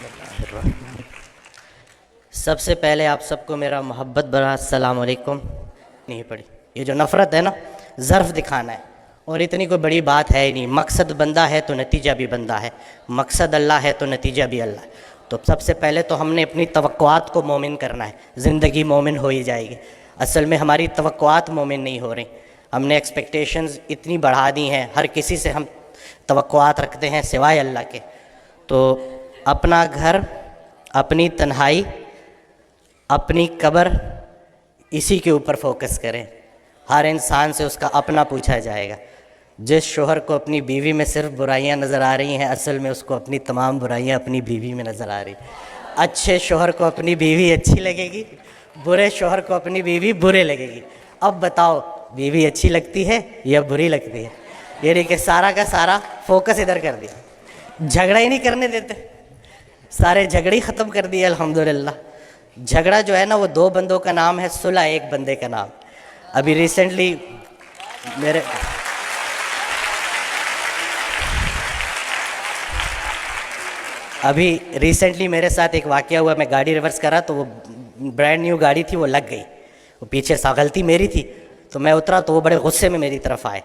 بسم اللہ الرحمن۔ سب سے پہلے آپ سب کو میرا محبت بھرا السلام علیکم۔ نہیں پڑھی، یہ جو نفرت ہے نا، ظرف دکھانا ہے، اور اتنی کوئی بڑی بات ہے ہی نہیں۔ مقصد بندہ ہے تو نتیجہ بھی بندہ ہے، مقصد اللہ ہے تو نتیجہ بھی اللہ ہے۔ تو سب سے پہلے تو ہم نے اپنی توقعات کو مومن کرنا ہے، زندگی مومن ہو ہی جائے گی۔ اصل میں ہماری توقعات مومن نہیں ہو رہی، ہم نے ایکسپیکٹیشنز اتنی بڑھا دی ہیں، ہر کسی سے ہم توقعات رکھتے ہیں سوائے اللہ کے۔ تو اپنا گھر، اپنی تنہائی، اپنی قبر، اسی کے اوپر فوکس کریں۔ ہر انسان سے اس کا اپنا پوچھا جائے گا۔ جس شوہر کو اپنی بیوی میں صرف برائیاں نظر آ رہی ہیں، اصل میں اس کو اپنی تمام برائیاں اپنی بیوی میں نظر آ رہی ہیں۔ اچھے شوہر کو اپنی بیوی اچھی لگے گی، برے شوہر کو اپنی بیوی برے لگے گی۔ اب بتاؤ، بیوی اچھی لگتی ہے یا بری لگتی ہے؟ یعنی کہ سارا کا سارا فوکس ادھر کر دیا، جھگڑا ہی نہیں کرنے دیتے، سارے جھگڑے ختم کر دیے الحمدللہ۔ جھگڑا جو ہے نا، وہ دو بندوں کا نام ہے، صلح ایک بندے کا نام۔ ابھی ریسنٹلی میرے ساتھ ایک واقعہ ہوا۔ میں گاڑی ریورس کرا تو وہ برانڈ نیو گاڑی تھی، وہ لگ گئی، وہ پیچھے سا غلطی میری تھی۔ تو میں اترا تو وہ بڑے غصے میں میری طرف آئے،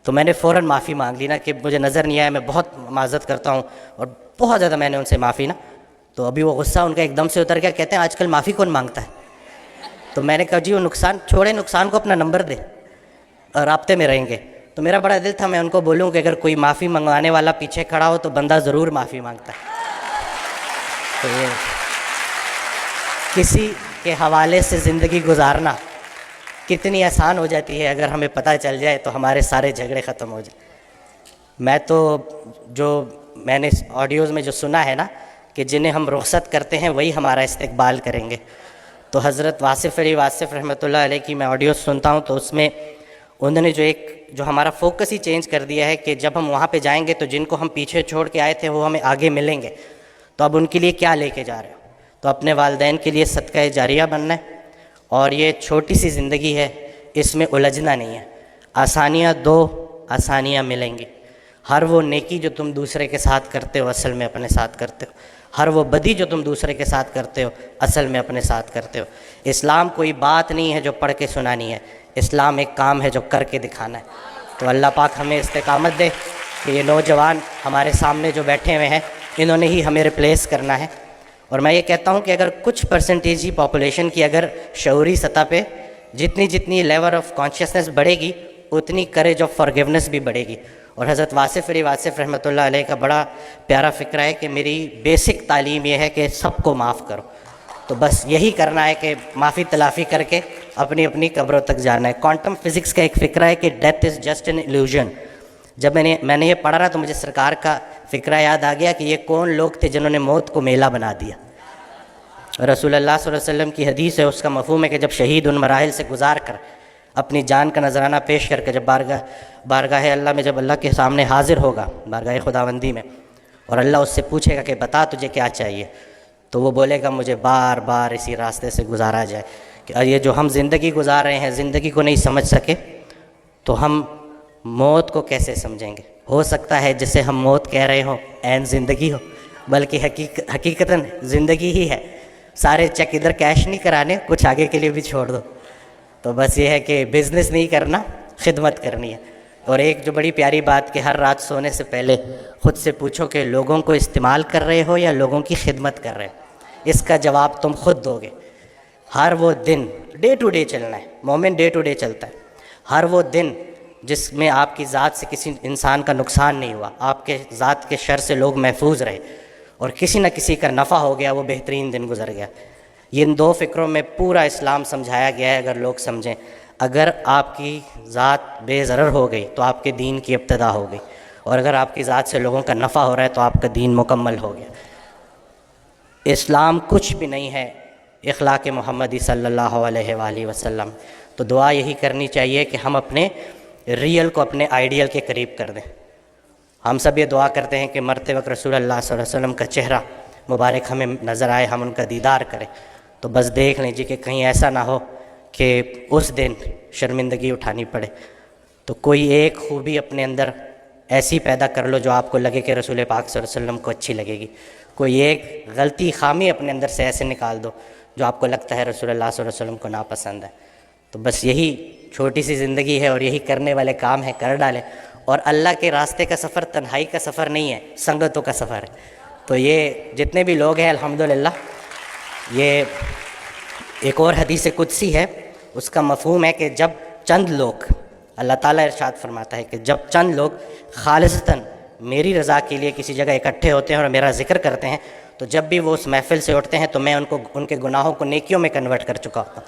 تو میں نے فوراً معافی مانگ لی نا کہ مجھے نظر نہیں آیا، میں بہت معذرت کرتا ہوں، اور بہت زیادہ میں نے ان سے معافی نا۔ تو ابھی وہ غصہ ان کا ایک دم سے اتر گیا، کہتے ہیں آج کل معافی کون مانگتا ہے؟ تو میں نے کہا جی وہ نقصان چھوڑے، نقصان کو اپنا نمبر دے اور رابطے میں رہیں گے۔ تو میرا بڑا دل تھا میں ان کو بولوں کہ اگر کوئی معافی منگوانے والا پیچھے کھڑا ہو تو بندہ ضرور معافی مانگتا ہے۔ تو یہ کسی کے حوالے سے زندگی گزارنا کتنی آسان ہو جاتی ہے، اگر ہمیں پتہ چل جائے تو ہمارے سارے جھگڑے ختم ہو جائیں۔ میں تو میں نے آڈیوز میں جو سنا ہے نا کہ جنہیں ہم رخصت کرتے ہیں وہی ہمارا استقبال کریں گے۔ تو حضرت واصف علی واصف رحمۃ اللہ علیہ کی میں آڈیوز سنتا ہوں، تو اس میں انہوں نے جو ہمارا فوکس ہی چینج کر دیا ہے کہ جب ہم وہاں پہ جائیں گے تو جن کو ہم پیچھے چھوڑ کے آئے تھے وہ ہمیں آگے ملیں گے، تو اب ان کے لیے کیا لے کے جا رہے ہو؟ تو اپنے والدین کے لیے صدقہ جاریہ بننا ہے، اور یہ چھوٹی سی زندگی ہے، اس میں الجھنا نہیں ہے۔ آسانیاں دو، آسانیاں ملیں گی۔ ہر وہ نیکی جو تم دوسرے کے ساتھ کرتے ہو اصل میں اپنے ساتھ کرتے ہو، ہر وہ بدی جو تم دوسرے کے ساتھ کرتے ہو اصل میں اپنے ساتھ کرتے ہو۔ اسلام کوئی بات نہیں ہے جو پڑھ کے سنانی ہے، اسلام ایک کام ہے جو کر کے دکھانا ہے۔ تو اللہ پاک ہمیں استقامت دے کہ یہ نوجوان ہمارے سامنے جو بیٹھے ہوئے ہیں انہوں نے ہی ہمیں ریپلیس کرنا ہے۔ اور میں یہ کہتا ہوں کہ اگر کچھ پرسنٹیج ہی پاپولیشن کی اگر شعوری سطح پہ جتنی لیول آف کانشیسنس بڑھے گی، اتنی کریج آف فارگیونیس بھی بڑھے گی۔ اور حضرت واصف علی واصف رحمۃ اللہ علیہ کا بڑا پیارا فکرہ ہے کہ میری بیسک تعلیم یہ ہے کہ سب کو معاف کرو۔ تو بس یہی کرنا ہے کہ معافی تلافی کر کے اپنی اپنی قبروں تک جانا ہے۔ کوانٹم فزکس کا ایک فکرہ ہے کہ death is just an illusion. جب میں نے یہ پڑھا نا تو مجھے سرکار کا فکرہ یاد آ گیا کہ یہ کون لوگ تھے جنہوں نے موت کو میلہ بنا دیا۔ رسول اللہ صلی اللہ علیہ وسلم کی حدیث ہے، اس کا مفہوم ہے کہ جب شہید ان مراحل سے گزار کر اپنی جان کا نذرانہ پیش کر کے جب بارگاہ اللہ میں جب اللہ کے سامنے حاضر ہوگا، بارگاہ خداوندی میں، اور اللہ اس سے پوچھے گا کہ بتا تجھے کیا چاہیے، تو وہ بولے گا مجھے بار بار اسی راستے سے گزارا جائے۔ کہ یہ جو ہم زندگی گزار رہے ہیں، زندگی کو نہیں سمجھ سکے تو ہم موت کو کیسے سمجھیں گے؟ ہو سکتا ہے جسے ہم موت کہہ رہے ہوں عین زندگی ہو، بلکہ حقیقتاً زندگی ہی ہے۔ سارے چیک ادھر کیش نہیں کرانے، کچھ آگے کے لیے بھی چھوڑ دو۔ تو بس یہ ہے کہ بزنس نہیں کرنا، خدمت کرنی ہے۔ اور ایک جو بڑی پیاری بات کہ ہر رات سونے سے پہلے خود سے پوچھو کہ لوگوں کو استعمال کر رہے ہو یا لوگوں کی خدمت کر رہے ہو؟ اس کا جواب تم خود دو گے۔ ہر وہ دن ڈے ٹو ڈے چلنا ہے، مومن ڈے ٹو ڈے چلتا ہے۔ ہر وہ دن جس میں آپ کی ذات سے کسی انسان کا نقصان نہیں ہوا، آپ کے ذات کے شر سے لوگ محفوظ رہے، اور کسی نہ کسی کا نفع ہو گیا، وہ بہترین دن گزر گیا۔ ان دو فکروں میں پورا اسلام سمجھایا گیا ہے، اگر لوگ سمجھیں۔ اگر آپ کی ذات بے ضرر ہو گئی تو آپ کے دین کی ابتدا ہو گئی، اور اگر آپ کی ذات سے لوگوں کا نفع ہو رہا ہے تو آپ کا دین مکمل ہو گیا۔ اسلام کچھ بھی نہیں ہے اخلاق محمدی صلی اللہ علیہ وآلہ وسلم۔ تو دعا یہی کرنی چاہیے کہ ہم اپنے ریئل کو اپنے آئیڈیل کے قریب کر دیں۔ ہم سب یہ دعا کرتے ہیں کہ مرتے وقت رسول اللہ صلی اللہ علیہ وسلم کا چہرہ مبارک ہمیں نظر آئے، ہم ان کا دیدار کریں۔ تو بس دیکھ لیجیے کہ کہیں ایسا نہ ہو کہ اس دن شرمندگی اٹھانی پڑے۔ تو کوئی ایک خوبی اپنے اندر ایسی پیدا کر لو جو آپ کو لگے کہ رسول پاک صلی اللہ علیہ وسلم کو اچھی لگے گی. کوئی ایک غلطی خامی اپنے اندر سے ایسے نکال دو جو آپ کو لگتا ہے رسول اللہ صلی اللہ علیہ وسلم کو ناپسند ہے. تو بس یہی چھوٹی سی زندگی ہے اور یہی کرنے والے کام ہیں، کر ڈالیں. اور اللہ کے راستے کا سفر تنہائی کا سفر نہیں ہے، سنگتوں کا سفر ہے. تو یہ جتنے بھی لوگ ہیں الحمدللہ، یہ ایک اور حدیث قدسی ہے، اس کا مفہوم ہے کہ جب چند لوگ، اللہ تعالیٰ ارشاد فرماتا ہے کہ جب چند لوگ خالصتاً میری رضا کے لیے کسی جگہ اکٹھے ہوتے ہیں اور میرا ذکر کرتے ہیں، تو جب بھی وہ اس محفل سے اٹھتے ہیں تو میں ان کے گناہوں کو نیکیوں میں کنورٹ کر چکا ہوں.